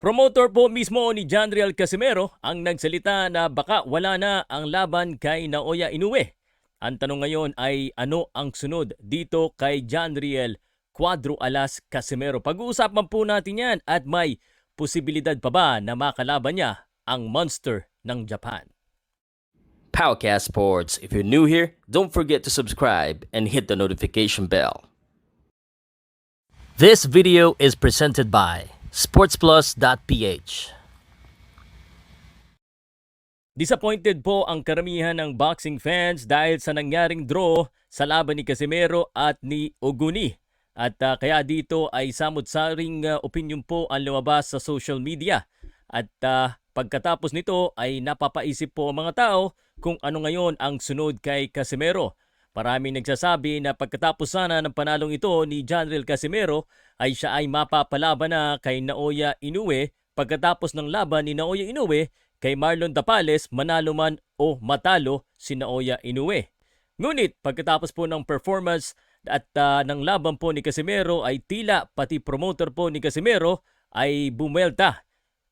Promoter po mismo ni Janriel Casimero ang nagsalita na baka wala na ang laban kay Naoya Inoue. Ang tanong ngayon ay ano ang sunod dito kay Janriel Cuadro Alas Casimero. Pag-uusapan po natin yan at may posibilidad pa ba na makalaban niya ang monster ng Japan. Powercast Sports. If you're new here, don't forget to subscribe and hit the notification bell. This video is presented by sportsplus.ph. Disappointed po ang karamihan ng boxing fans dahil sa nangyaring draw sa laban ni Casimero at ni Oguni. At kaya dito ay samot-saring opinion po ang lumabas sa social media. At pagkatapos nito ay napapaisip po ang mga tao kung ano ngayon ang sunod kay Casimero. Maraming nagsasabi na pagkatapos sana ng panalong ito ni Janriel Casimero ay siya ay mapapalaban na kay Naoya Inoue pagkatapos ng laban ni Naoya Inoue kay Marlon Tapales manalo man o matalo si Naoya Inoue. Ngunit pagkatapos po ng performance at ng laban po ni Casimero ay tila pati promoter po ni Casimero ay bumuelta.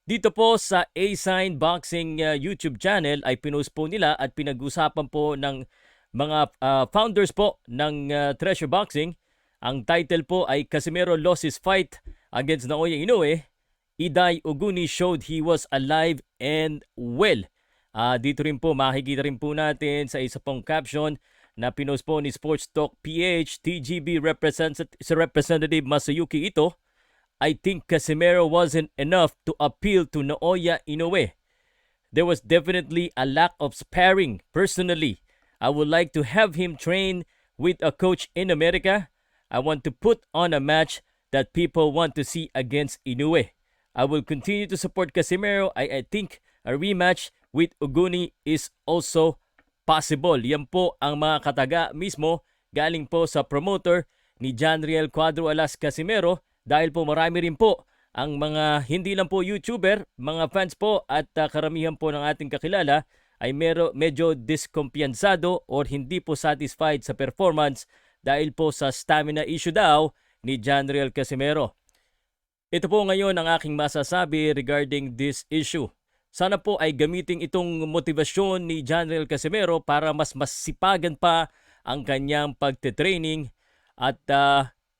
Dito po sa A-Sign Boxing YouTube channel ay pinost po nila at pinag-usapan po ng mga founders po ng Treasure Boxing. Ang title po ay Casimero lost his fight against Naoya Inoue. Iday Oguni showed he was alive and well. Dito rin po makikita rin po natin sa isa pong caption na pinost po ni Sports Talk PH TGB Representative Masayuki Ito. I think Casimero wasn't enough to appeal to Naoya Inoue. There was definitely a lack of sparring. Personally, I would like to have him train with a coach in America. I want to put on a match that people want to see against Inoue. I will continue to support Casimero. I think a rematch with Oguni is also possible. Yan po ang mga kataga mismo galing po sa promoter ni Janriel Cuadro Alas Casimero dahil po marami rin po ang mga hindi lang po YouTuber, mga fans po at karamihan po ng ating kakilala ay medyo diskumpiyansado or hindi po satisfied sa performance dahil po sa stamina issue daw ni Janriel Casimero. Ito po ngayon ang aking masasabi regarding this issue. Sana po ay gamitin itong motivasyon ni Janriel Casimero para mas sipagan pa ang kanyang pagte-training at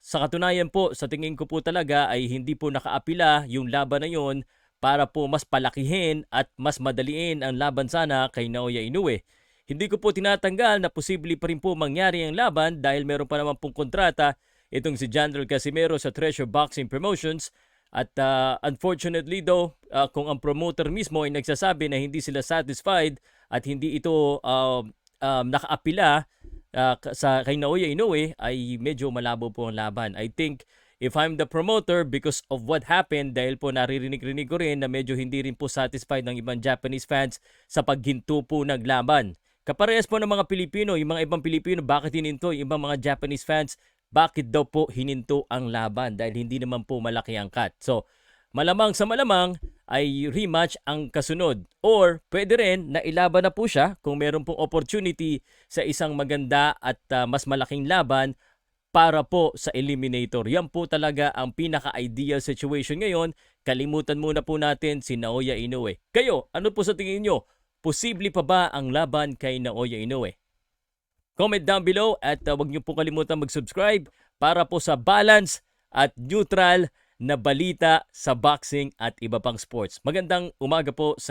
sa katunayan po sa tingin ko po talaga ay hindi po nakaapila yung laban na yon para po mas palakihin at mas madaliin ang laban sana kay Naoya Inoue. Hindi ko po tinatanggal na posible pa rin po mangyari ang laban dahil meron pa naman pong kontrata itong si Janriel Casimero sa Treasure Boxing Promotions. At unfortunately though, kung ang promoter mismo ay nagsasabi na hindi sila satisfied at hindi ito nakaapila sa kay Naoya Inoue ay medyo malabo po ang laban. I think if I'm the promoter, because of what happened, dahil po naririnig-rinig ko rin na medyo hindi rin po satisfied ng ibang Japanese fans sa paghinto po ng laban. Kaparehas po ng mga Pilipino, yung mga ibang Pilipino, bakit hininto? Yung ibang mga Japanese fans, bakit daw po hininto ang laban? Dahil hindi naman po malaki ang cut. So, malamang sa malamang ay rematch ang kasunod. Or pwede rin na ilaban na po siya kung meron pong opportunity sa isang maganda at mas malaking laban para po sa eliminator. Yan po talaga ang pinaka-ideal situation ngayon. Kalimutan muna po natin si Naoya Inoue. Kayo, ano po sa tingin nyo? Posible pa ba ang laban kay Naoya Inoue? Comment down below at huwag nyo po kalimutan mag-subscribe para po sa balance at neutral na balita sa boxing at iba pang sports. Magandang umaga po sa inyo.